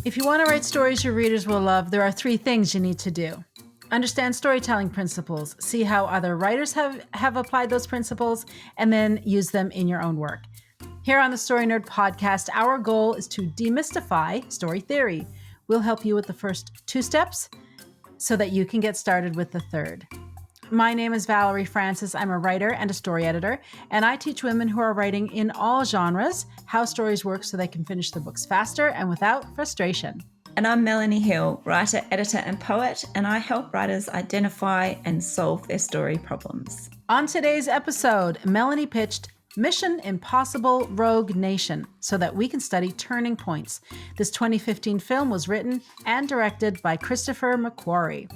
If you want to write stories your readers will love, there are 3 things you need to do. Understand storytelling principles, see how other writers have applied those principles, and then use them in your own work. Here on the Story Nerd podcast, our goal is to demystify story theory. We'll help you with the first 2 steps so that you can get started with the third. My name is Valerie Francis. I'm a writer and a story editor, and I teach women who are writing in all genres how stories work so they can finish their books faster and without frustration. And I'm Melanie Hill, writer, editor, and poet, and I help writers identify and solve their story problems. On today's episode, Melanie pitched Mission Impossible Rogue Nation so that we can study turning points. This 2015 film was written and directed by Christopher McQuarrie.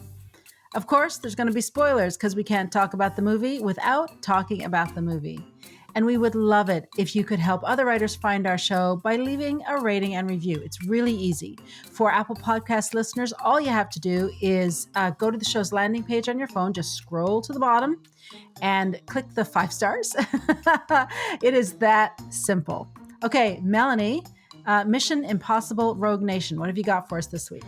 Of course, there's going to be spoilers because we can't talk about the movie without talking about the movie. And we would love it if you could help other writers find our show by leaving a rating and review. It's really easy. For Apple Podcast listeners, all you have to do is go to the show's landing page on your phone, just scroll to the bottom and click the 5 stars. It is that simple. Okay, Melanie, Mission Impossible Rogue Nation. What have you got for us this week?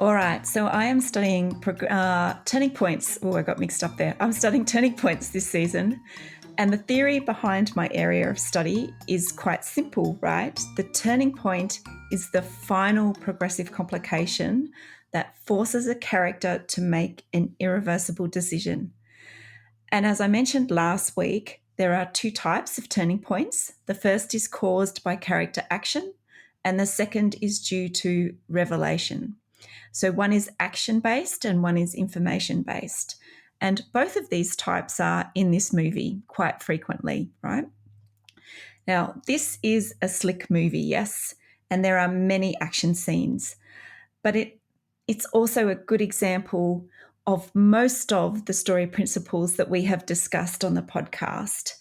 All right, so I am studying turning points. Oh, I got mixed up there. I'm studying turning points this season. And the theory behind my area of study is quite simple, right? The turning point is the final progressive complication that forces a character to make an irreversible decision. And as I mentioned last week, there are 2 types of turning points. The first is caused by character action, and the second is due to revelation. So one is action-based and one is information-based. And both of these types are in this movie quite frequently, right? Now, this is a slick movie, yes, and there are many action scenes, but it's also a good example of most of the story principles that we have discussed on the podcast.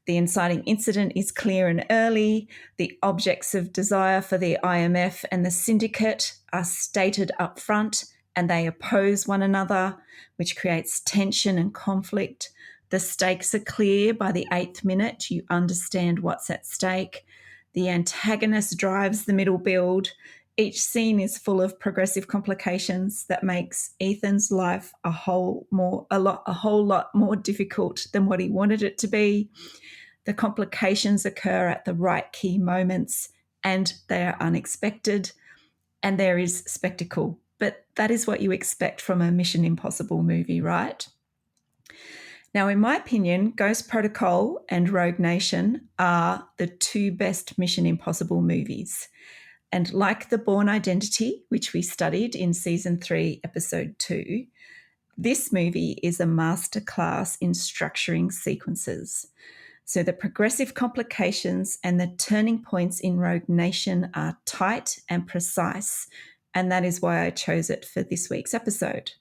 The inciting incident is clear and early. The objects of desire for the IMF and the syndicate are stated up front and they oppose one another, which creates tension and conflict. The stakes are clear by the 8th minute. You understand what's at stake. The antagonist drives the middle build. Each scene is full of progressive complications that makes Ethan's life a whole lot more difficult than what he wanted it to be. The complications occur at the right key moments and they are unexpected, and there is spectacle. But that is what you expect from a Mission Impossible movie, right? Now, in my opinion, Ghost Protocol and Rogue Nation are the 2 best Mission Impossible movies. And like The Bourne Identity, which we studied in Season 3, Episode 2, this movie is a masterclass in structuring sequences. So the progressive complications and the turning points in Rogue Nation are tight and precise, and that is why I chose it for this week's episode.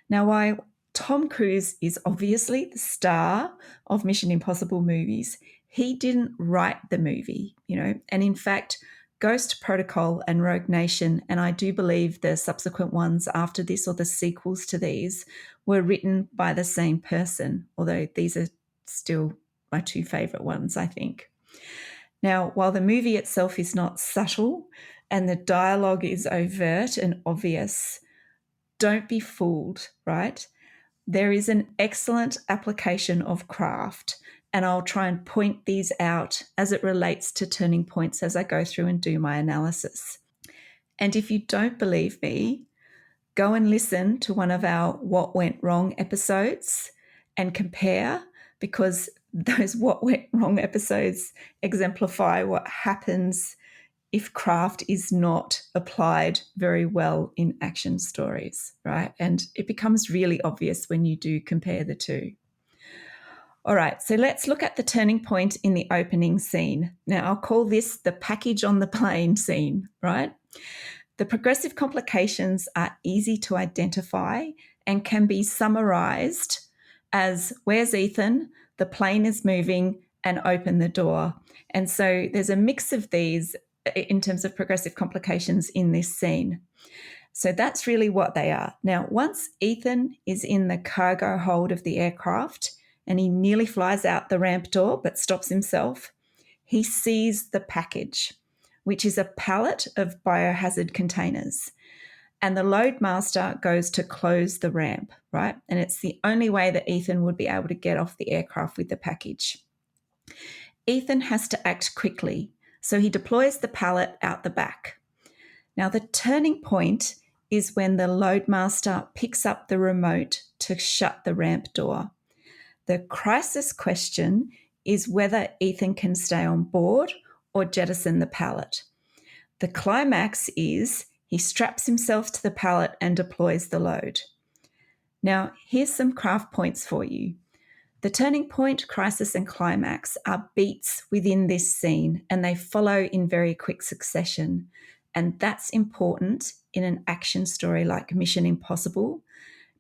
Now, while Tom Cruise is obviously the star of Mission Impossible movies, he didn't write the movie, and in fact, Ghost Protocol and Rogue Nation, and I do believe the subsequent ones after this or the sequels to these, were written by the same person, although these are still my 2 favourite ones, I think. Now, while the movie itself is not subtle and the dialogue is overt and obvious, don't be fooled, right? There is an excellent application of craft, and I'll try and point these out as it relates to turning points as I go through and do my analysis. And if you don't believe me, go and listen to one of our What Went Wrong episodes and compare, because those What Went Wrong episodes exemplify what happens if craft is not applied very well in action stories, right? And it becomes really obvious when you do compare the 2. All right, so let's look at the turning point in the opening scene. Now, I'll call this the package on the plane scene, right? The progressive complications are easy to identify and can be summarized as where's Ethan, the plane is moving, and open the door. And so there's a mix of these in terms of progressive complications in this scene. So that's really what they are. Now, once Ethan is in the cargo hold of the aircraft and he nearly flies out the ramp door but stops himself, he sees the package, which is a pallet of biohazard containers. And the loadmaster goes to close the ramp, right? And it's the only way that Ethan would be able to get off the aircraft with the package. Ethan has to act quickly, so he deploys the pallet out the back. Now, the turning point is when the loadmaster picks up the remote to shut the ramp door. The crisis question is whether Ethan can stay on board or jettison the pallet. The climax is he straps himself to the pallet and deploys the load. Now, here's some craft points for you. The turning point, crisis, and climax are beats within this scene, and they follow in very quick succession. And that's important in an action story like Mission Impossible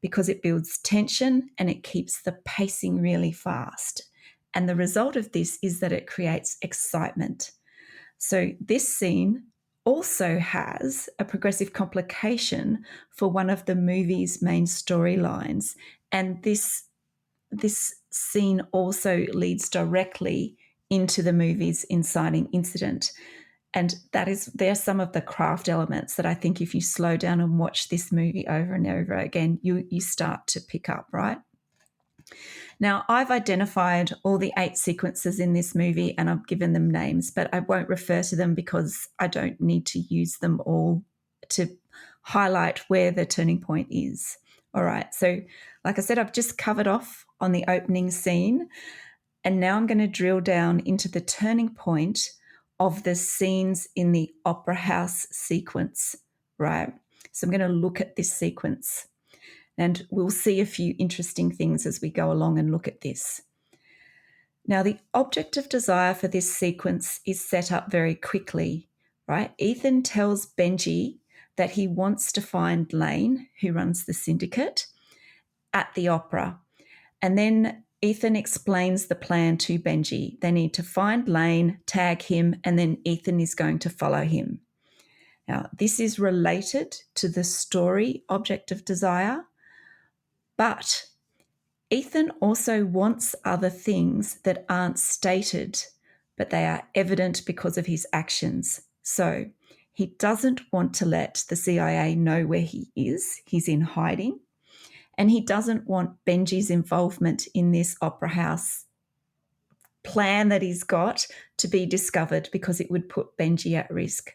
because it builds tension and it keeps the pacing really fast. And the result of this is that it creates excitement. So this scene also has a progressive complication for one of the movie's main storylines. And this scene also leads directly into the movie's inciting incident. And they're some of the craft elements that I think if you slow down and watch this movie over and over again, you start to pick up, right? Now, I've identified all the 8 sequences in this movie and I've given them names, but I won't refer to them because I don't need to use them all to highlight where the turning point is. All right, so like I said, I've just covered off on the opening scene, and now I'm going to drill down into the turning point of the scenes in the opera house sequence, right? So I'm going to look at this sequence. And we'll see a few interesting things as we go along and look at this. Now, the object of desire for this sequence is set up very quickly, right? Ethan tells Benji that he wants to find Lane, who runs the syndicate, at the opera. And then Ethan explains the plan to Benji. They need to find Lane, tag him, and then Ethan is going to follow him. Now, this is related to the story object of desire, but Ethan also wants other things that aren't stated, but they are evident because of his actions. So he doesn't want to let the CIA know where he is. He's in hiding. And he doesn't want Benji's involvement in this opera house plan that he's got to be discovered because it would put Benji at risk.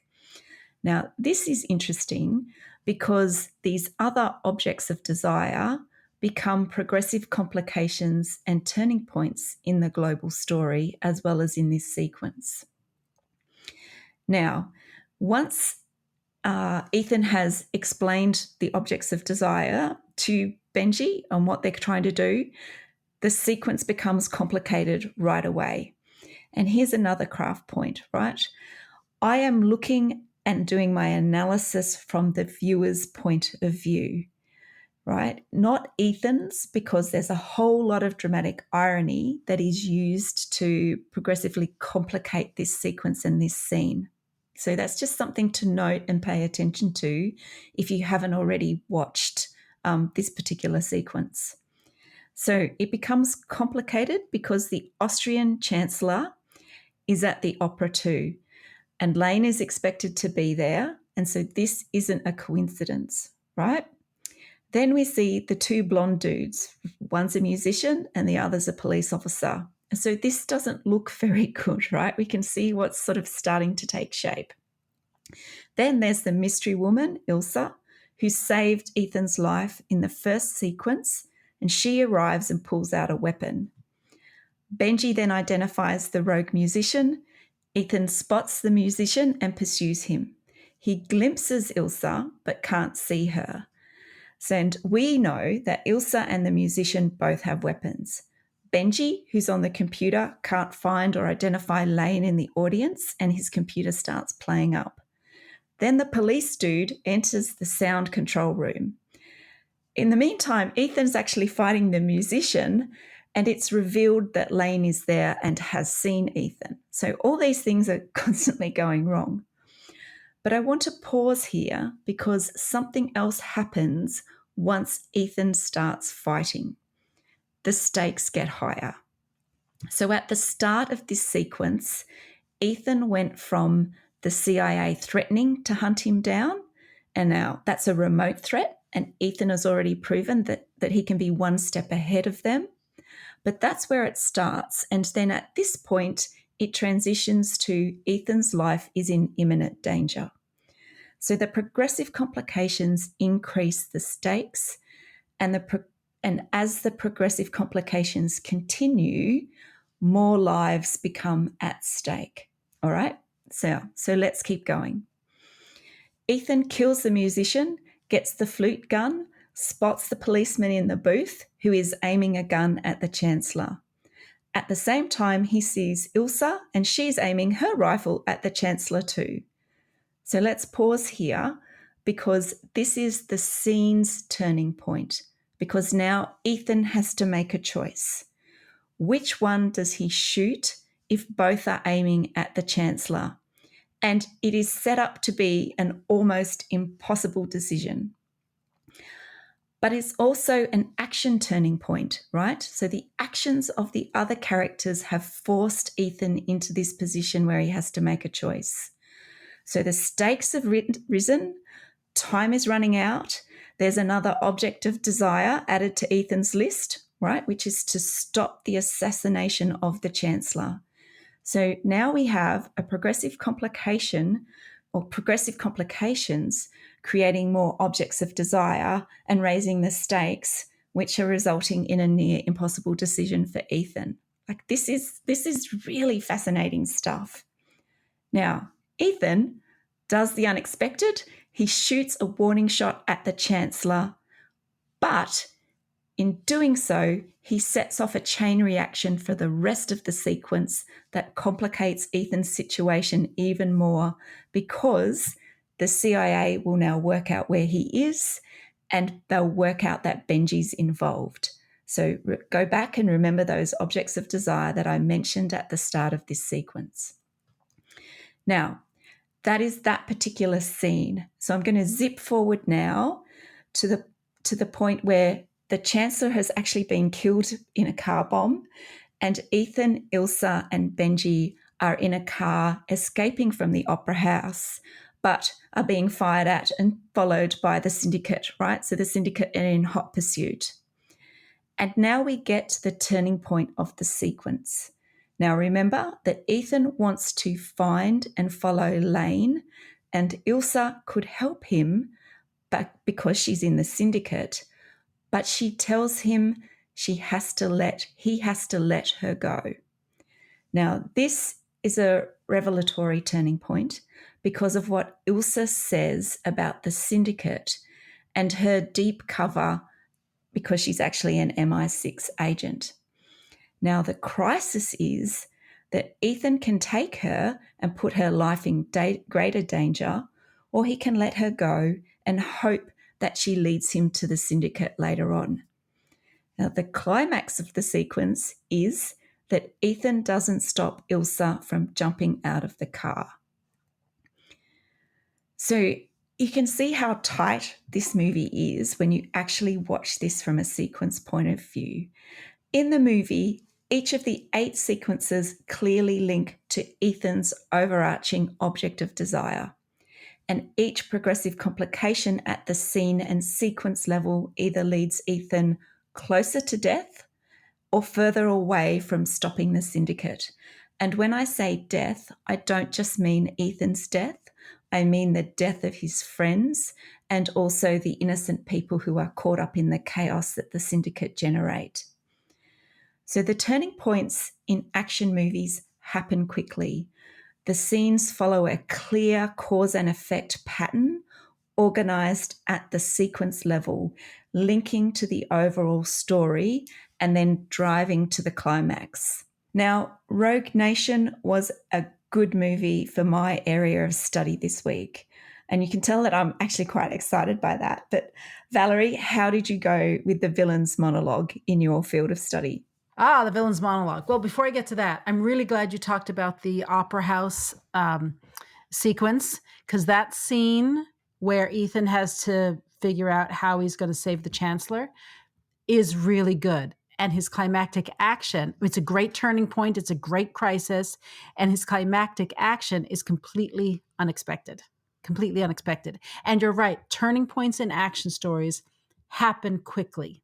Now, this is interesting because these other objects of desire become progressive complications and turning points in the global story as well as in this sequence. Now, once Ethan has explained the objects of desire to Benji and what they're trying to do, the sequence becomes complicated right away. And here's another craft point, right? I am looking and doing my analysis from the viewer's point of view, right? Not Ethan's, because there's a whole lot of dramatic irony that is used to progressively complicate this sequence and this scene. So that's just something to note and pay attention to if you haven't already watched this particular sequence. So it becomes complicated because the Austrian Chancellor is at the opera too, and Lane is expected to be there. And so this isn't a coincidence, right? Then we see the 2 blonde dudes. One's a musician and the other's a police officer. And so this doesn't look very good, right? We can see what's sort of starting to take shape. Then there's the mystery woman, Ilsa, who saved Ethan's life in the first sequence, and she arrives and pulls out a weapon. Benji then identifies the rogue musician. Ethan spots the musician and pursues him. He glimpses Ilsa but can't see her. And we know that Ilsa and the musician both have weapons. Benji, who's on the computer, can't find or identify Lane in the audience, and his computer starts playing up. Then the police dude enters the sound control room. In the meantime, Ethan's actually fighting the musician, and it's revealed that Lane is there and has seen Ethan. So all these things are constantly going wrong. But I want to pause here because something else happens once Ethan starts fighting. The stakes get higher. So at the start of this sequence, Ethan went from the CIA threatening to hunt him down. And now that's a remote threat, and Ethan has already proven that he can be one step ahead of them. But that's where it starts. And then at this point, it transitions to Ethan's life is in imminent danger. So the progressive complications increase the stakes, and as the progressive complications continue, more lives become at stake. All right? So let's keep going. Ethan kills the musician, gets the flute gun, spots the policeman in the booth who is aiming a gun at the Chancellor. At the same time, he sees Ilsa, and she's aiming her rifle at the Chancellor too. So let's pause here, because this is the scene's turning point, because now Ethan has to make a choice. Which one does he shoot if both are aiming at the Chancellor? And it is set up to be an almost impossible decision. But it's also an action turning point, right? So the actions of the other characters have forced Ethan into this position where he has to make a choice. So the stakes have risen, time is running out, there's another object of desire added to Ethan's list, right, which is to stop the assassination of the Chancellor. So now we have a progressive complication or progressive complications creating more objects of desire and raising the stakes, which are resulting in a near impossible decision for Ethan. Like this is really fascinating stuff. Now, Ethan does the unexpected. He shoots a warning shot at the Chancellor, but in doing so, he sets off a chain reaction for the rest of the sequence that complicates Ethan's situation even more, because the CIA will now work out where he is, and they'll work out that Benji's involved. So go back and remember those objects of desire that I mentioned at the start of this sequence. Now, that is that particular scene. So I'm going to zip forward now to the point where the Chancellor has actually been killed in a car bomb, and Ethan, Ilsa, and Benji are in a car escaping from the opera house, but are being fired at and followed by the syndicate, right? So the syndicate are in hot pursuit. And now we get to the turning point of the sequence. Now remember that Ethan wants to find and follow Lane, and Ilsa could help him because she's in the syndicate, but she tells him he has to let her go. Now, this is a revelatory turning point because of what Ilsa says about the syndicate and her deep cover, because she's actually an MI6 agent. Now, the crisis is that Ethan can take her and put her life in greater danger, or he can let her go and hope that she leads him to the syndicate later on. Now, the climax of the sequence is that Ethan doesn't stop Ilsa from jumping out of the car. So you can see how tight this movie is when you actually watch this from a sequence point of view. In the movie, each of the 8 sequences clearly link to Ethan's overarching object of desire. And each progressive complication at the scene and sequence level either leads Ethan closer to death or further away from stopping the syndicate. And when I say death, I don't just mean Ethan's death. I mean the death of his friends and also the innocent people who are caught up in the chaos that the syndicate generate. So the turning points in action movies happen quickly. The scenes follow a clear cause and effect pattern organized at the sequence level, linking to the overall story and then driving to the climax. Now, Rogue Nation was a good movie for my area of study this week. And you can tell that I'm actually quite excited by that. But Valerie, how did you go with the villain's monologue in your field of study? The villain's monologue. Well, before I get to that, I'm really glad you talked about the opera house sequence, because that scene where Ethan has to figure out how he's going to save the Chancellor is really good. And his climactic action, it's a great turning point. It's a great crisis. And his climactic action is completely unexpected, completely unexpected. And you're right, turning points in action stories happen quickly.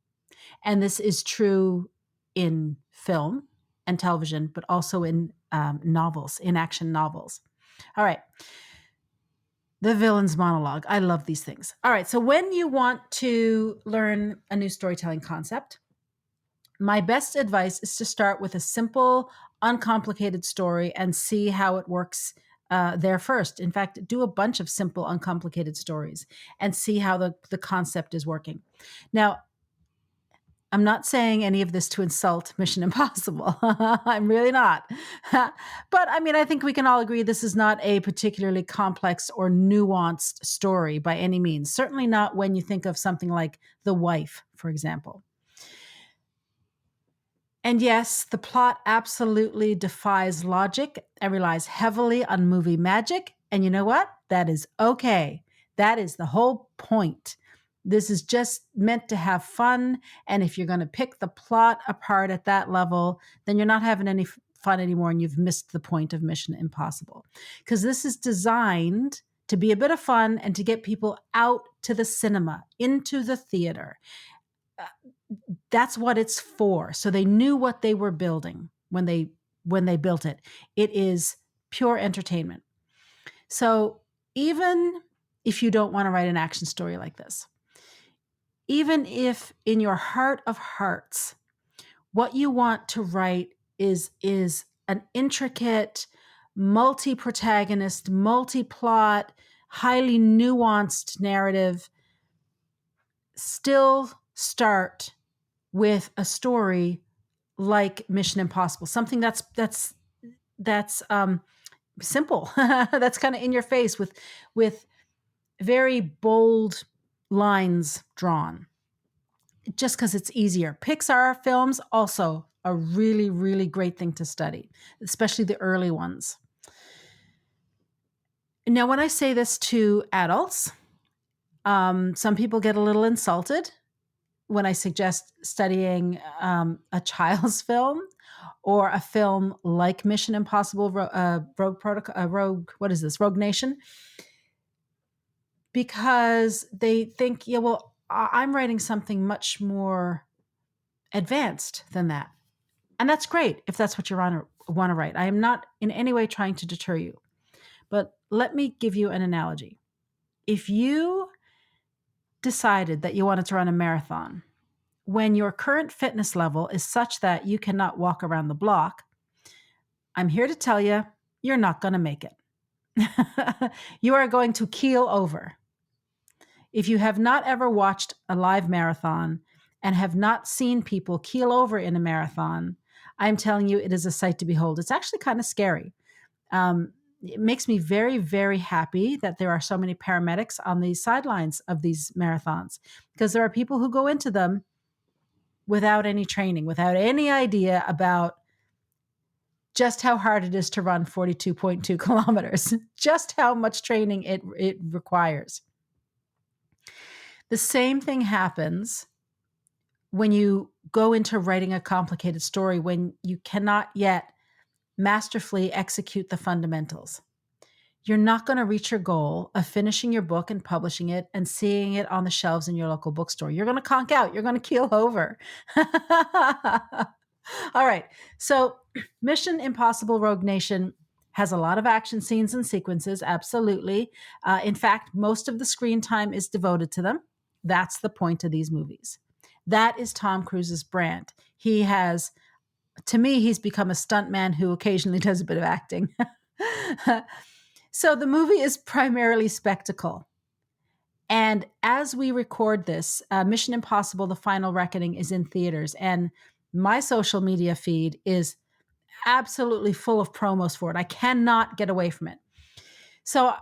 And this is true in film and television, but also in novels, in action novels. All right. The villain's monologue. I love these things. All right. So when you want to learn a new storytelling concept, my best advice is to start with a simple, uncomplicated story and see how it works there first. In fact, do a bunch of simple, uncomplicated stories and see how the concept is working. Now, I'm not saying any of this to insult Mission Impossible. I'm really not. But I mean, I think we can all agree this is not a particularly complex or nuanced story by any means. Certainly not when you think of something like The Wife, for example. And yes, the plot absolutely defies logic and relies heavily on movie magic. And you know what? That is okay. That is the whole point. This is just meant to have fun. And if you're going to pick the plot apart at that level, then you're not having any fun anymore and you've missed the point of Mission Impossible. Because this is designed to be a bit of fun and to get people out to the cinema, into the theater. That's what it's for. So they knew what they were building when they built it. It is pure entertainment. So even if you don't want to write an action story like this, even if in your heart of hearts, what you want to write is an intricate, multi-protagonist, multi-plot, highly nuanced narrative, still start with a story like Mission Impossible, something that's simple, that's kind of in your face with very bold lines drawn, just because it's easier. Pixar films also a really, really great thing to study, especially the early ones. Now, when I say this to adults, some people get a little insulted when I suggest studying a child's film or a film like Mission Impossible, Rogue Protocol, Rogue Nation, because they think, yeah, well, I'm writing something much more advanced than that. And that's great if that's what you want to write. I am not in any way trying to deter you. But let me give you an analogy. If you decided that you wanted to run a marathon, when your current fitness level is such that you cannot walk around the block, I'm here to tell you, you're not going to make it. You are going to keel over. If you have not ever watched a live marathon and have not seen people keel over in a marathon, I'm telling you, it is a sight to behold. It's actually kind of scary. It makes me very, very happy that there are so many paramedics on the sidelines of these marathons, because there are people who go into them without any training, without any idea about just how hard it is to run 42.2 kilometers, just how much training it requires. The same thing happens when you go into writing a complicated story, when you cannot yet masterfully execute the fundamentals. You're not going to reach your goal of finishing your book and publishing it and seeing it on the shelves in your local bookstore. You're going to conk out. You're going to keel over. All right. So Mission Impossible Rogue Nation has a lot of action scenes and sequences. Absolutely. In fact, most of the screen time is devoted to them. That's the point of these movies. That is Tom Cruise's brand. He has, to me, he's become a stuntman who occasionally does a bit of acting. So the movie is primarily spectacle. And as we record this, Mission Impossible: The Final Reckoning is in theaters. And my social media feed is absolutely full of promos for it. I cannot get away from it. So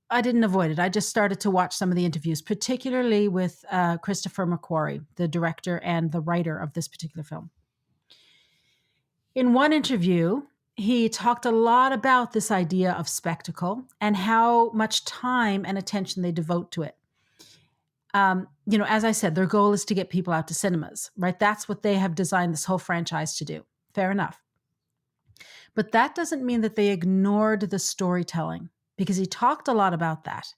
I didn't avoid it. I just started to watch some of the interviews, particularly with Christopher McQuarrie, the director and the writer of this particular film. In one interview, he talked a lot about this idea of spectacle and how much time and attention they devote to it. As I said, their goal is to get people out to cinemas, right? That's what they have designed this whole franchise to do. Fair enough. But that doesn't mean that they ignored the storytelling. because he talked a lot about that.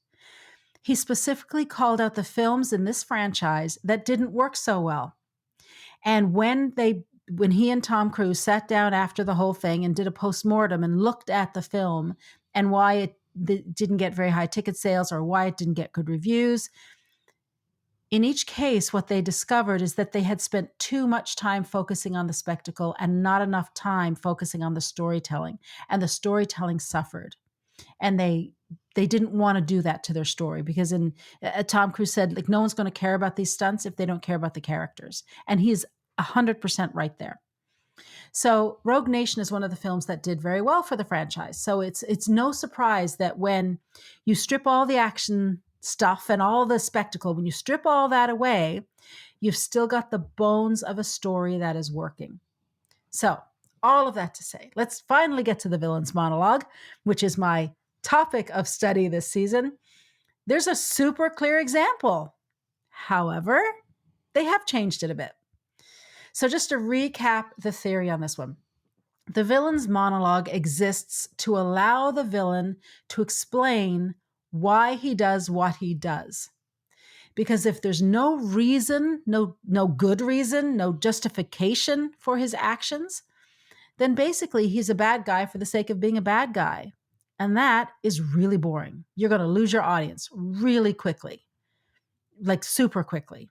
He specifically called out the films in this franchise that didn't work so well. And when he and Tom Cruise sat down after the whole thing and did a postmortem and looked at the film and why it didn't get very high ticket sales or why it didn't get good reviews, in each case, what they discovered is that they had spent too much time focusing on the spectacle and not enough time focusing on the storytelling. And the storytelling suffered. And they didn't want to do that to their story because Tom Cruise said, like, no one's going to care about these stunts if they don't care about the characters. And he's 100% right there. So Rogue Nation is one of the films that did very well for the franchise. So it's no surprise that when you strip all the action stuff and all the spectacle, when you strip all that away, you've still got the bones of a story that is working. So all of that to say, let's finally get to the villain's monologue, which is my topic of study this season. There's a super clear example. However, they have changed it a bit. So just to recap the theory on this one, the villain's monologue exists to allow the villain to explain why he does what he does. Because if there's no reason, no good reason, no justification for his actions, then basically he's a bad guy for the sake of being a bad guy. And that is really boring. You're going to lose your audience really quickly, like super quickly.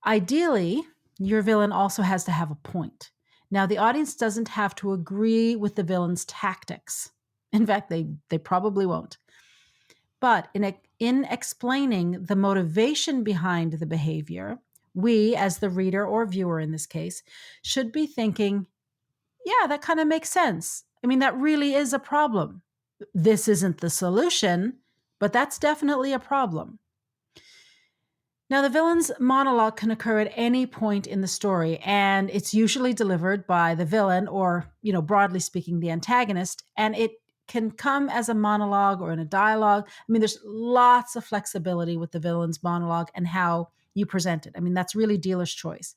Ideally, your villain also has to have a point. Now, the audience doesn't have to agree with the villain's tactics. In fact, they probably won't. But in explaining the motivation behind the behavior, we, as the reader or viewer in this case, should be thinking, yeah, that kind of makes sense. I mean, that really is a problem. This isn't the solution, but that's definitely a problem. Now, the villain's monologue can occur at any point in the story, and it's usually delivered by the villain or, broadly speaking, the antagonist, and it can come as a monologue or in a dialogue. I mean, there's lots of flexibility with the villain's monologue and how you present it. I mean, that's really dealer's choice.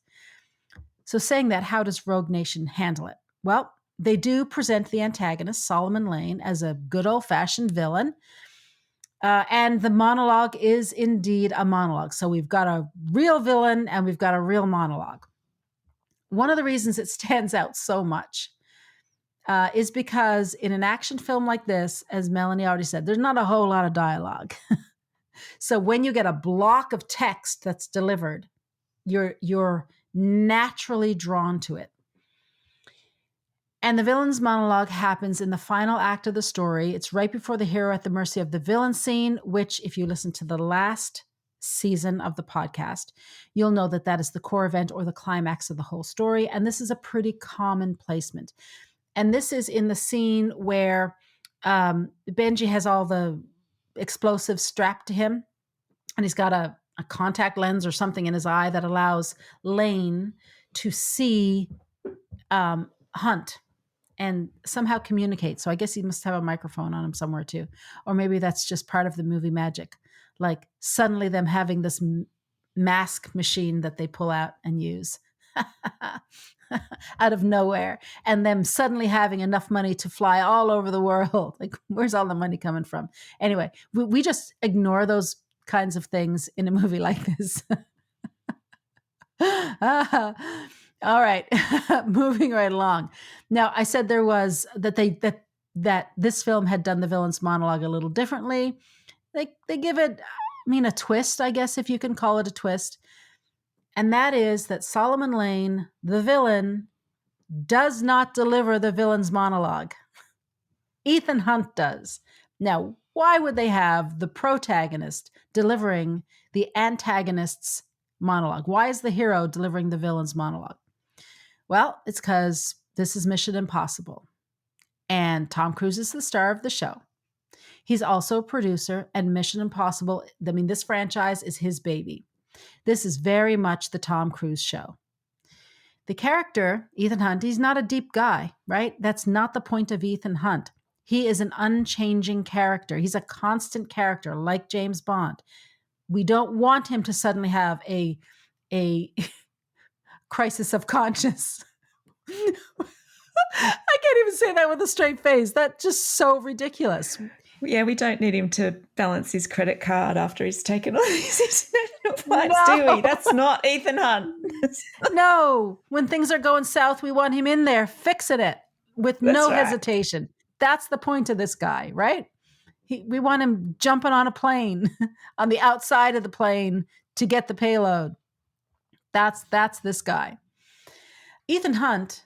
So saying that, how does Rogue Nation handle it? Well, they do present the antagonist, Solomon Lane, as a good old-fashioned villain. And the monologue is indeed a monologue. So we've got a real villain and we've got a real monologue. One of the reasons it stands out so much is because in an action film like this, as Melanie already said, there's not a whole lot of dialogue. So when you get a block of text that's delivered, you're naturally drawn to it. And the villain's monologue happens in the final act of the story. It's right before the hero at the mercy of the villain scene, which, if you listen to the last season of the podcast, you'll know that is the core event or the climax of the whole story. And this is a pretty common placement. And this is in the scene where Benji has all the explosives strapped to him, and he's got a contact lens or something in his eye that allows Lane to see Hunt and somehow communicate. So I guess he must have a microphone on him somewhere too. Or maybe that's just part of the movie magic. Like suddenly them having this mask machine that they pull out and use out of nowhere. And them suddenly having enough money to fly all over the world. Like, where's all the money coming from? Anyway, we just ignore those kinds of things in a movie like this. All right, moving right along. Now, I said there was that this film had done the villain's monologue a little differently. They give it, a twist, I guess, if you can call it a twist. And that is that Solomon Lane, the villain, does not deliver the villain's monologue. Ethan Hunt does. Now, why would they have the protagonist delivering the antagonist's monologue? Why is the hero delivering the villain's monologue? Well, it's because this is Mission Impossible. And Tom Cruise is the star of the show. He's also a producer, and Mission Impossible, this franchise is his baby. This is very much the Tom Cruise show. The character, Ethan Hunt, he's not a deep guy, right? That's not the point of Ethan Hunt. He is an unchanging character. He's a constant character, like James Bond. We don't want him to suddenly have a crisis of conscience. I can't even say that with a straight face. That's just so ridiculous. Yeah, we don't need him to balance his credit card after he's taken all these international flights, do we? No. That's not Ethan Hunt. No. When things are going south, we want him in there fixing it with That's no right. hesitation. That's the point of this guy, right? We want him jumping on a plane on the outside of the plane to get the payload. That's this guy. Ethan Hunt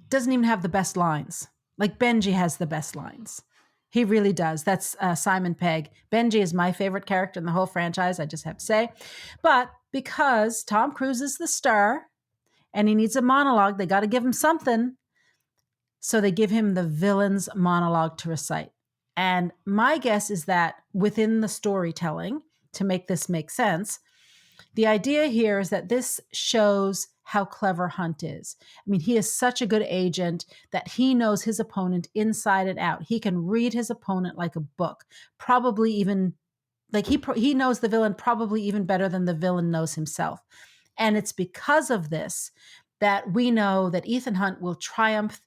doesn't even have the best lines. Like Benji has the best lines. He really does. That's Simon Pegg. Benji is my favorite character in the whole franchise, I just have to say. But because Tom Cruise is the star and he needs a monologue, they got to give him something. So they give him the villain's monologue to recite. And my guess is that within the storytelling, to make this make sense, the idea here is that this shows how clever Hunt is. I mean, he is such a good agent that he knows his opponent inside and out. He can read his opponent like a book, probably even like he knows the villain probably even better than the villain knows himself. And it's because of this that we know that Ethan Hunt will triumph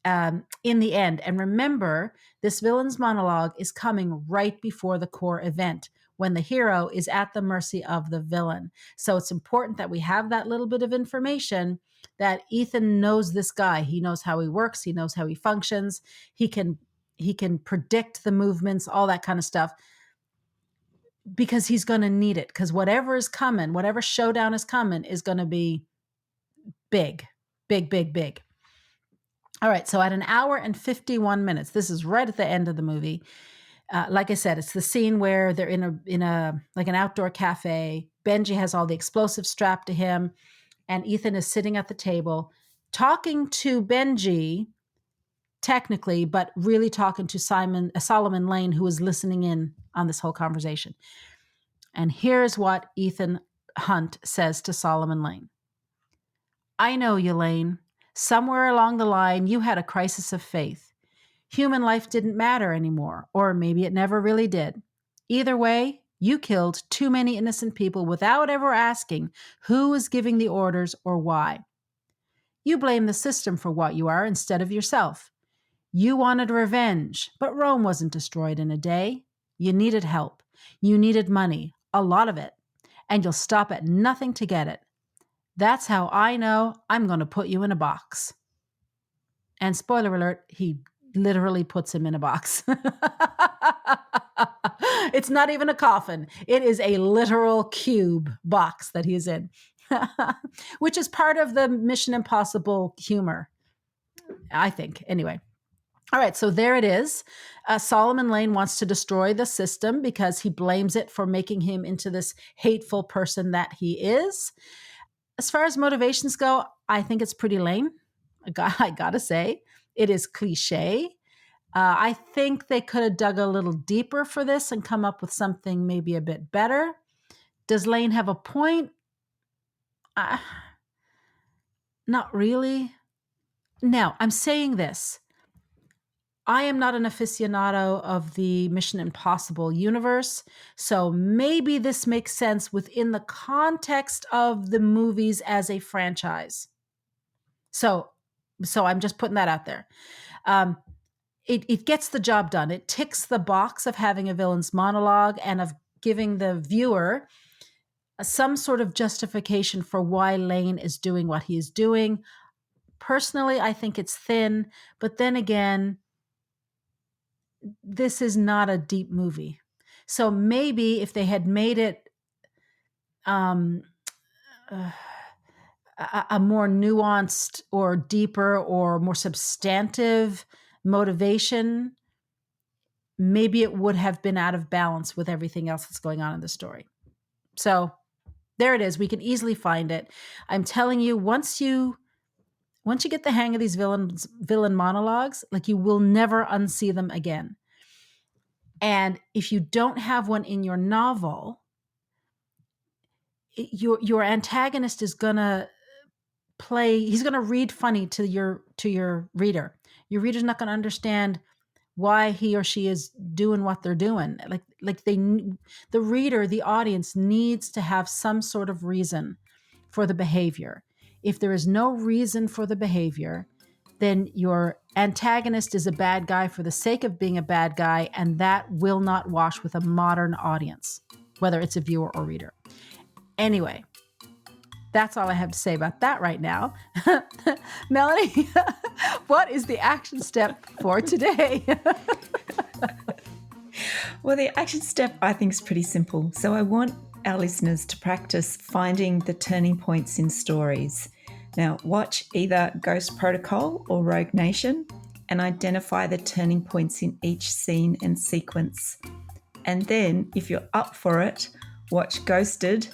in the end. And remember, this villain's monologue is coming right before the core event when the hero is at the mercy of the villain. So it's important that we have that little bit of information that Ethan knows this guy. He knows how he works. He knows how he functions. He can predict the movements, all that kind of stuff, because he's going to need it. Because whatever is coming, whatever showdown is coming, is going to be big, big, big, big. All right, so at 1 hour and 51 minutes, this is right at the end of the movie. Like I said, it's the scene where they're in a like an outdoor cafe. Benji has all the explosives strapped to him, and Ethan is sitting at the table talking to Benji, technically, but really talking to Solomon Lane, who is listening in on this whole conversation. And here's what Ethan Hunt says to Solomon Lane. I know you, Lane. Somewhere along the line, you had a crisis of faith. Human life didn't matter anymore, or maybe it never really did. Either way, you killed too many innocent people without ever asking who was giving the orders or why. You blame the system for what you are instead of yourself. You wanted revenge, but Rome wasn't destroyed in a day. You needed help. You needed money, a lot of it, and you'll stop at nothing to get it. That's how I know I'm going to put you in a box. And spoiler alert, he literally puts him in a box. It's not even a coffin. It is a literal cube box that he's in, which is part of the Mission Impossible humor, I think. Anyway. All right, so there it is. Solomon Lane wants to destroy the system because he blames it for making him into this hateful person that he is. As far as motivations go, I think it's pretty lame. I gotta say, it is cliche. I think they could have dug a little deeper for this and come up with something maybe a bit better. Does Lane have a point? Not really. Now, I'm saying this. I am not an aficionado of the Mission Impossible universe, so maybe this makes sense within the context of the movies as a franchise. So I'm just putting that out there. It gets the job done. It ticks the box of having a villain's monologue and of giving the viewer some sort of justification for why Lane is doing what he is doing. Personally, I think it's thin, but then again, this is not a deep movie. So maybe if they had made it a more nuanced or deeper or more substantive motivation, maybe it would have been out of balance with everything else that's going on in the story. So there it is. We can easily find it. I'm telling you, once you get the hang of these villain monologues, like you will never unsee them again. And if you don't have one in your novel, your antagonist is gonna he's gonna read funny to your reader. Your reader's not gonna understand why he or she is doing what they're doing. The reader, the audience needs to have some sort of reason for the behavior. If there is no reason for the behavior, then your antagonist is a bad guy for the sake of being a bad guy, and that will not wash with a modern audience, whether it's a viewer or reader. Anyway, that's all I have to say about that right now. Melanie, what is the action step for today? Well, the action step I think is pretty simple. So I want our listeners to practice finding the turning points in stories. Now, watch either Ghost Protocol or Rogue Nation and identify the turning points in each scene and sequence. And then, if you're up for it, watch Ghosted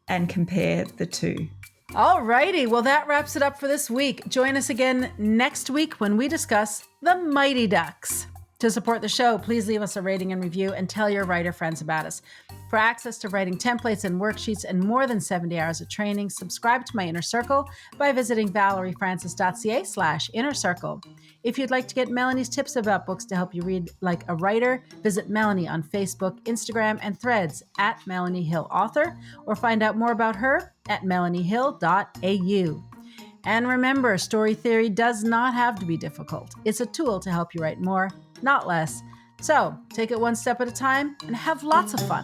and compare the two. Alrighty, well, that wraps it up for this week. Join us again next week when we discuss The Mighty Ducks. To support the show, please leave us a rating and review and tell your writer friends about us. For access to writing templates and worksheets and more than 70 hours of training, subscribe to my Inner Circle by visiting valeriefrancis.ca/Inner Circle. If you'd like to get Melanie's tips about books to help you read like a writer, visit Melanie on Facebook, Instagram, and Threads at Melanie Hill Author, or find out more about her at melaniehill.au. And remember, story theory does not have to be difficult. It's a tool to help you write more, not less. So take it one step at a time and have lots of fun.